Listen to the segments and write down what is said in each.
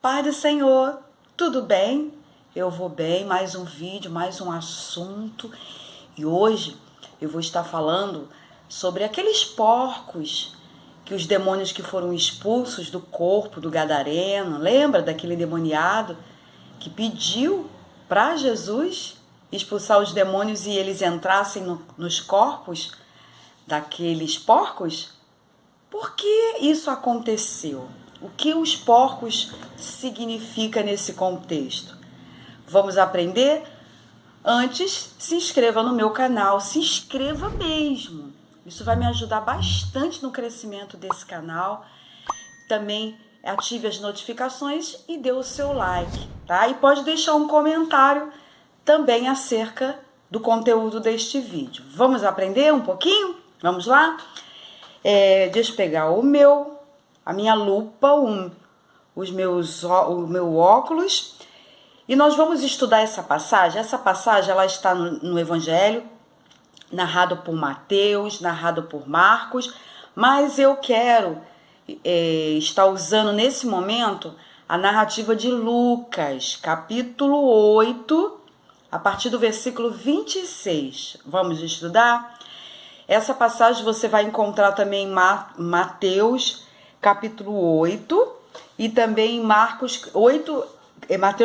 Paz do Senhor, tudo bem? Eu vou bem, mais um vídeo, mais um assunto. E hoje eu vou estar falando sobre aqueles porcos que os demônios que foram expulsos do corpo do gadareno. Lembra daquele demoniado que pediu para Jesus expulsar os demônios e eles entrassem nos corpos daqueles porcos? Por que isso aconteceu? O que os porcos significa nesse contexto? Vamos aprender? Antes, se inscreva no meu canal, se inscreva mesmo. Isso vai me ajudar bastante no crescimento desse canal. Também ative as notificações e dê o seu like, tá? E pode deixar um comentário também acerca do conteúdo deste vídeo. Vamos aprender um pouquinho? Vamos lá? Deixa eu pegar a minha lupa, o meu óculos, e nós vamos estudar essa passagem. Essa passagem ela está no Evangelho, narrado por Mateus, narrado por Marcos, mas eu quero estar usando nesse momento a narrativa de Lucas, capítulo 8, a partir do versículo 26. Vamos estudar? Essa passagem você vai encontrar também em Mateus, capítulo 8, e também em Mateus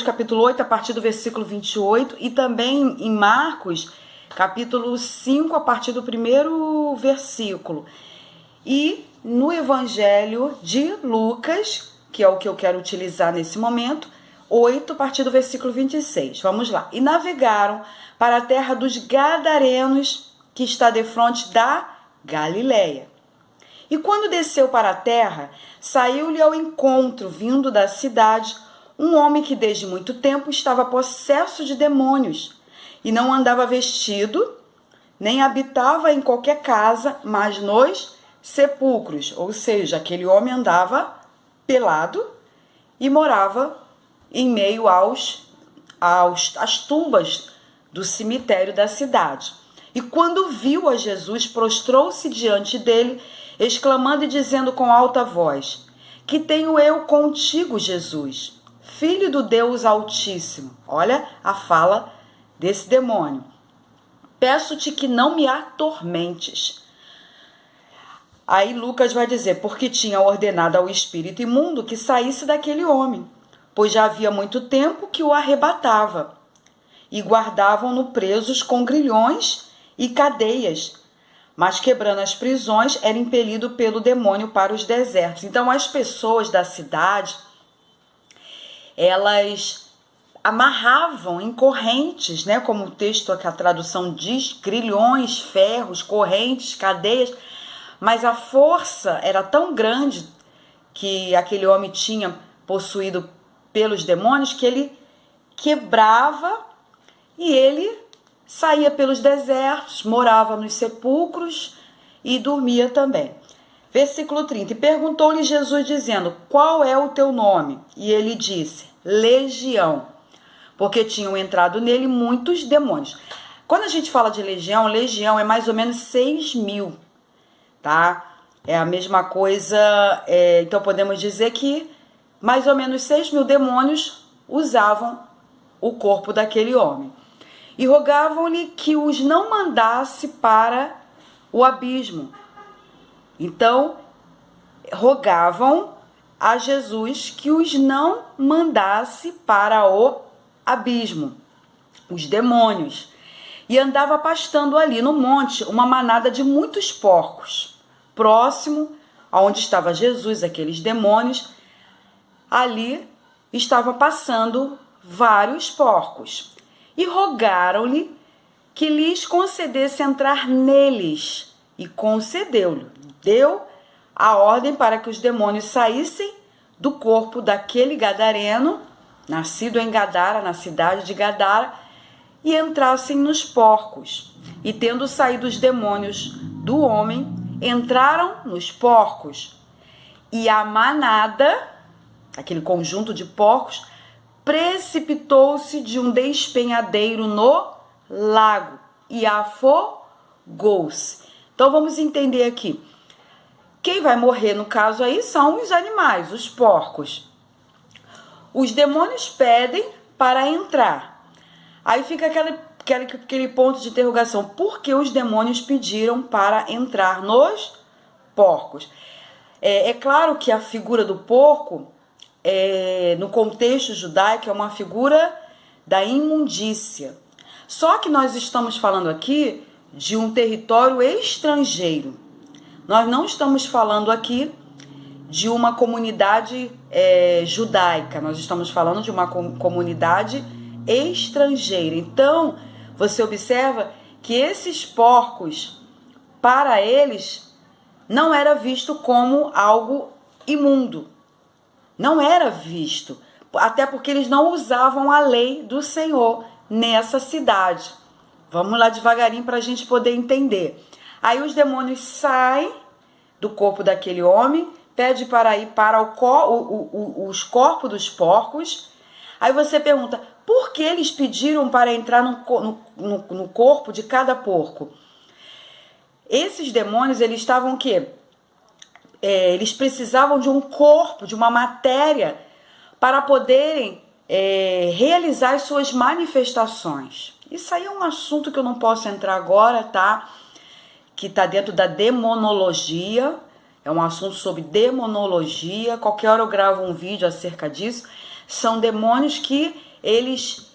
capítulo 8, a partir do versículo 28, e também em Marcos, capítulo 5, a partir do primeiro versículo. E no Evangelho de Lucas, que é o que eu quero utilizar nesse momento, 8, a partir do versículo 26. Vamos lá. E navegaram para a terra dos Gadarenos, que está defronte da Galileia. E quando desceu para a terra, saiu-lhe ao encontro, vindo da cidade, um homem que desde muito tempo estava possesso de demônios, e não andava vestido, nem habitava em qualquer casa, mas nos sepulcros. Ou seja, aquele homem andava pelado e morava em meio às tumbas do cemitério da cidade. E quando viu a Jesus, prostrou-se diante dele, exclamando e dizendo com alta voz: Que tenho eu contigo, Jesus, Filho do Deus Altíssimo? Olha a fala desse demônio. Peço-te que não me atormentes. Aí Lucas vai dizer: porque tinha ordenado ao espírito imundo que saísse daquele homem, pois já havia muito tempo que o arrebatava, e guardavam-no presos com grilhões e cadeias, mas quebrando as prisões, era impelido pelo demônio para os desertos. Então as pessoas da cidade, elas amarravam em correntes, né, como o texto, que a tradução diz, grilhões, ferros, correntes, cadeias, mas a força era tão grande que aquele homem tinha possuído pelos demônios que ele quebrava e ele saía pelos desertos, morava nos sepulcros e dormia também. Versículo 30. E perguntou-lhe Jesus, dizendo: Qual é o teu nome? E ele disse: Legião, porque tinham entrado nele muitos demônios. Quando a gente fala de legião é mais ou menos 6.000, tá? É a mesma coisa, então podemos dizer que mais ou menos 6.000 demônios usavam o corpo daquele homem. E rogavam-lhe que os não mandasse para o abismo. Então, rogavam a Jesus que os não mandasse para o abismo, os demônios. E andava pastando ali no monte uma manada de muitos porcos. Próximo aonde estava Jesus, aqueles demônios, ali estavam passando vários porcos. E rogaram-lhe que lhes concedesse entrar neles. E concedeu-lhe. Deu a ordem para que os demônios saíssem do corpo daquele gadareno, nascido em Gadara, na cidade de Gadara, e entrassem nos porcos. E tendo saído os demônios do homem, entraram nos porcos. E a manada, aquele conjunto de porcos, precipitou-se de um despenhadeiro no lago e afogou-se. Então vamos entender aqui. Quem vai morrer no caso aí são os animais, os porcos. Os demônios pedem para entrar. Aí fica aquele ponto de interrogação. Por que os demônios pediram para entrar nos porcos? É claro que a figura do porco, no contexto judaico, é uma figura da imundícia. Só que nós estamos falando aqui de um território estrangeiro. Nós não estamos falando aqui de uma comunidade judaica. Nós estamos falando de uma comunidade estrangeira. Então, você observa que esses porcos, para eles, não era visto como algo imundo. Não era visto. Até porque eles não usavam a lei do Senhor nessa cidade. Vamos lá devagarinho para a gente poder entender. Aí os demônios saem do corpo daquele homem, pede para ir para os corpos dos porcos. Aí você pergunta, por que eles pediram para entrar no corpo de cada porco? Esses demônios, eles estavam o quê? Eles precisavam de um corpo, de uma matéria, para poderem realizar as suas manifestações. Isso aí é um assunto que eu não posso entrar agora, tá? Que está dentro da demonologia. É um assunto sobre demonologia. Qualquer hora eu gravo um vídeo acerca disso. São demônios que eles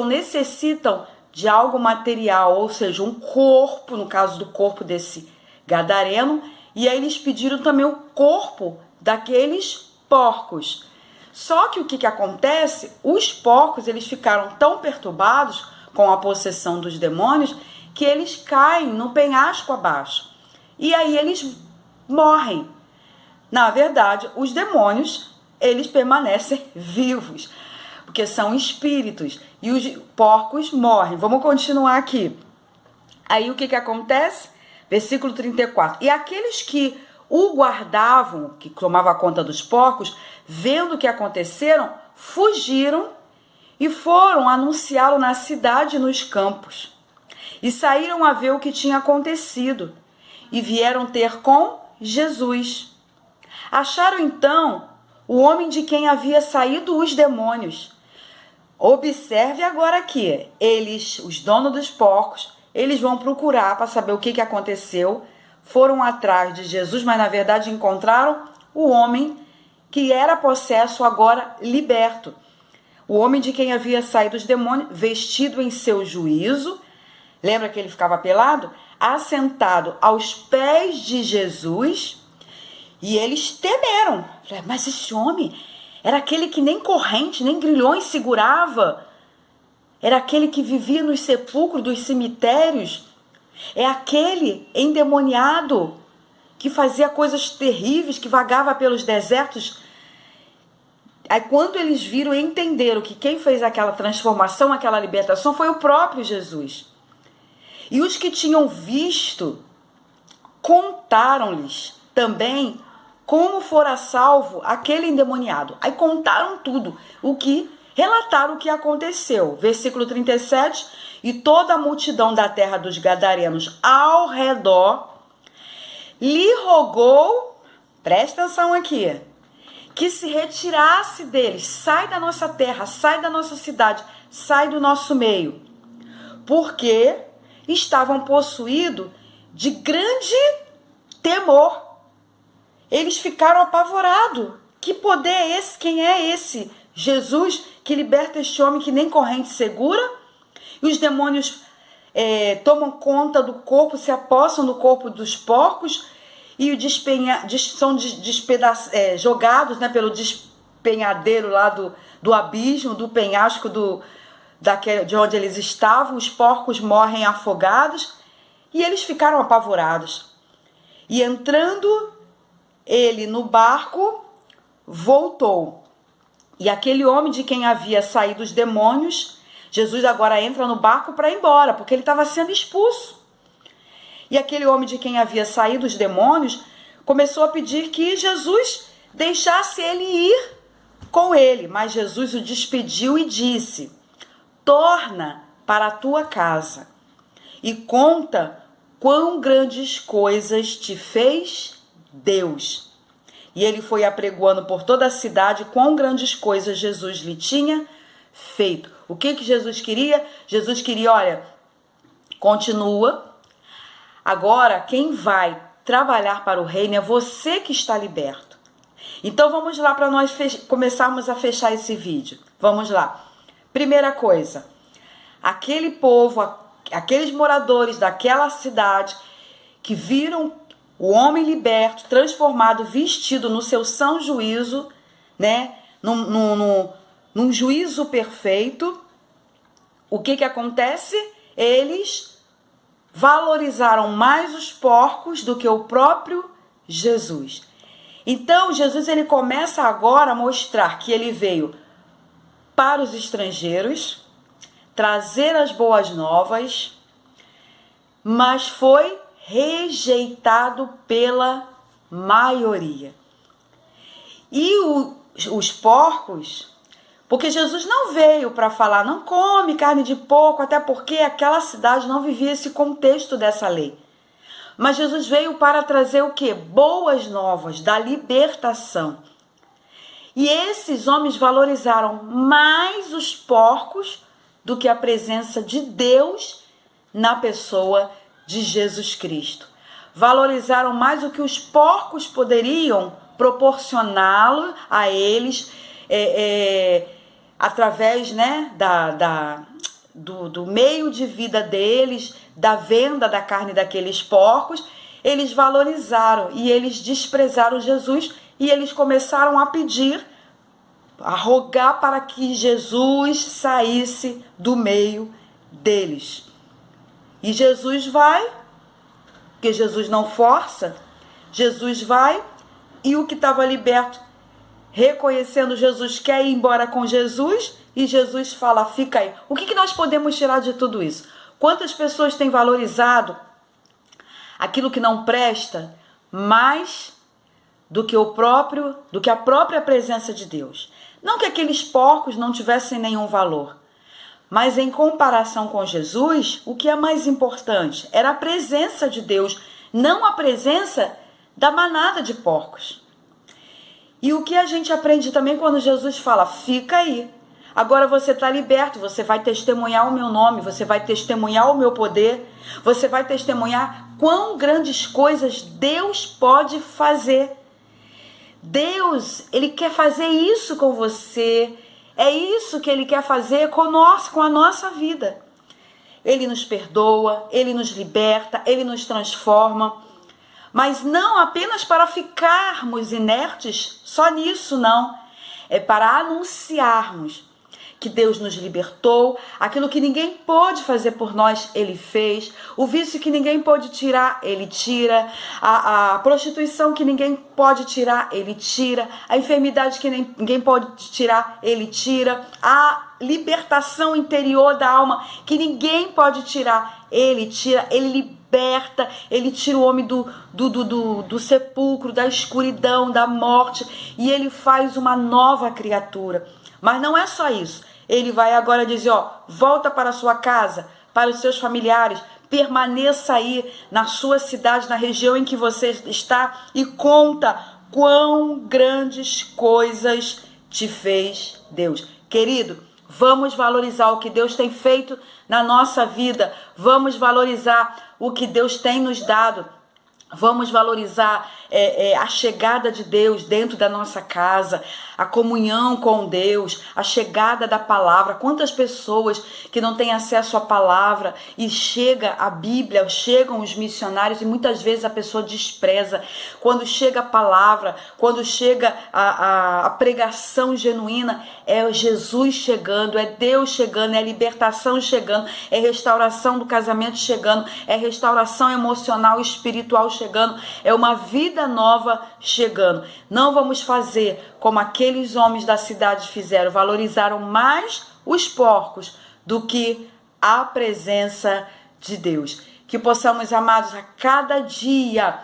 necessitam de algo material, ou seja, um corpo, no caso do corpo desse gadareno, e aí eles pediram também o corpo daqueles porcos. Só que o que acontece? Os porcos, eles ficaram tão perturbados com a possessão dos demônios que eles caem no penhasco abaixo. E aí eles morrem. Na verdade, os demônios, eles permanecem vivos, porque são espíritos, e os porcos morrem. Vamos continuar aqui. Aí o que acontece? Versículo 34. E aqueles que o guardavam, que tomava conta dos porcos, vendo o que aconteceram, fugiram e foram anunciá-lo na cidade e nos campos. E saíram a ver o que tinha acontecido, e vieram ter com Jesus. Acharam então o homem de quem havia saído os demônios. Observe agora aqui, os donos dos porcos, eles vão procurar para saber o que aconteceu, foram atrás de Jesus, mas na verdade encontraram o homem que era possesso, agora liberto. O homem de quem havia saído os demônios, vestido em seu juízo, lembra que ele ficava pelado? Assentado aos pés de Jesus, e eles temeram. Mas esse homem era aquele que nem corrente, nem grilhões segurava. Era aquele que vivia nos sepulcros dos cemitérios. É aquele endemoniado que fazia coisas terríveis, que vagava pelos desertos. Aí quando eles viram e entenderam que quem fez aquela transformação, aquela libertação, foi o próprio Jesus. E os que tinham visto, contaram-lhes também como fora salvo aquele endemoniado. Aí contaram tudo, relataram o que aconteceu. Versículo 37, e toda a multidão da terra dos Gadarenos ao redor lhe rogou, presta atenção aqui, que se retirasse deles, sai da nossa terra, sai da nossa cidade, sai do nosso meio, porque estavam possuídos de grande temor. Eles ficaram apavorados. Que poder é esse? Quem é esse Jesus que liberta este homem que nem corrente segura? E os demônios tomam conta do corpo, se apossam do corpo dos porcos e são jogados, né, pelo despenhadeiro lá do abismo, do penhasco de onde eles estavam. Os porcos morrem afogados e eles ficaram apavorados. E entrando ele no barco, voltou. E aquele homem de quem havia saído os demônios, Jesus agora entra no barco para ir embora, porque ele estava sendo expulso. E aquele homem de quem havia saído os demônios começou a pedir que Jesus deixasse ele ir com ele. Mas Jesus o despediu e disse: torna para a tua casa e conta quão grandes coisas te fez Deus. E ele foi apregoando por toda a cidade quão grandes coisas Jesus lhe tinha feito. O que Jesus queria? Jesus queria, olha, continua. Agora, quem vai trabalhar para o reino é você que está liberto. Então vamos lá para nós começarmos a fechar esse vídeo. Vamos lá. Primeira coisa, aquele povo, aqueles moradores daquela cidade que viram o homem liberto, transformado, vestido no seu são juízo, né? Num juízo perfeito, o que acontece? Eles valorizaram mais os porcos do que o próprio Jesus. Então, Jesus ele começa agora a mostrar que ele veio para os estrangeiros, trazer as boas novas, mas foi rejeitado pela maioria. E os porcos, porque Jesus não veio para falar, não come carne de porco, até porque aquela cidade não vivia esse contexto dessa lei. Mas Jesus veio para trazer o quê? Boas novas, da libertação. E esses homens valorizaram mais os porcos do que a presença de Deus na pessoa de Jesus Cristo. Valorizaram mais o que os porcos poderiam proporcioná-lo a eles através, né, do meio de vida deles, da venda da carne daqueles porcos. Eles valorizaram e eles desprezaram Jesus e eles começaram a pedir, a rogar para que Jesus saísse do meio deles. E Jesus vai, porque Jesus não força, Jesus vai e o que estava liberto, reconhecendo Jesus, quer ir embora com Jesus e Jesus fala, fica aí. O que nós podemos tirar de tudo isso? Quantas pessoas têm valorizado aquilo que não presta mais do que a própria presença de Deus? Não que aqueles porcos não tivessem nenhum valor, mas em comparação com Jesus, o que é mais importante era a presença de Deus, não a presença da manada de porcos. E o que a gente aprende também quando Jesus fala, fica aí. Agora você está liberto, você vai testemunhar o meu nome, você vai testemunhar o meu poder, você vai testemunhar quão grandes coisas Deus pode fazer. Deus, Ele quer fazer isso com você, é isso que Ele quer fazer com a nossa vida. Ele nos perdoa, Ele nos liberta, Ele nos transforma, mas não apenas para ficarmos inertes, só nisso não, é para anunciarmos que Deus nos libertou, aquilo que ninguém pôde fazer por nós, Ele fez, o vício que ninguém pôde tirar, Ele tira, a prostituição que ninguém pode tirar, Ele tira, a enfermidade que ninguém pode tirar, Ele tira, a libertação interior da alma que ninguém pode tirar, Ele tira, Ele liberta, Ele tira o homem do sepulcro, da escuridão, da morte, e Ele faz uma nova criatura. Mas não é só isso. Ele vai agora dizer, volta para a sua casa, para os seus familiares, permaneça aí na sua cidade, na região em que você está e conta quão grandes coisas te fez Deus. Querido, vamos valorizar o que Deus tem feito na nossa vida, vamos valorizar o que Deus tem nos dado. Vamos valorizar a chegada de Deus dentro da nossa casa, a comunhão com Deus, a chegada da palavra. Quantas pessoas que não têm acesso à palavra e chega a Bíblia, chegam os missionários e muitas vezes a pessoa despreza. Quando chega a palavra, quando chega a pregação genuína, é Jesus chegando, é Deus chegando, é a libertação chegando, é restauração do casamento chegando, é restauração emocional e espiritual chegando, é uma vida nova chegando. Não vamos fazer como aqueles homens da cidade fizeram, valorizaram mais os porcos do que a presença de Deus. Que possamos, amados, a cada dia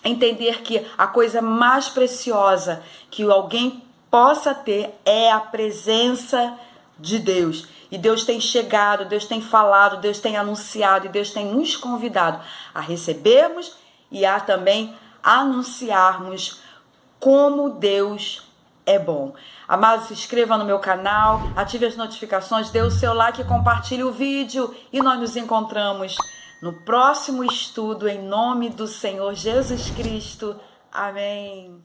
entender que a coisa mais preciosa que alguém possa ter é a presença de Deus. E Deus tem chegado, Deus tem falado, Deus tem anunciado e Deus tem nos convidado a recebermos e a também anunciarmos como Deus é bom. Amados, se inscreva no meu canal, ative as notificações, dê o seu like e compartilhe o vídeo. E nós nos encontramos no próximo estudo, em nome do Senhor Jesus Cristo. Amém.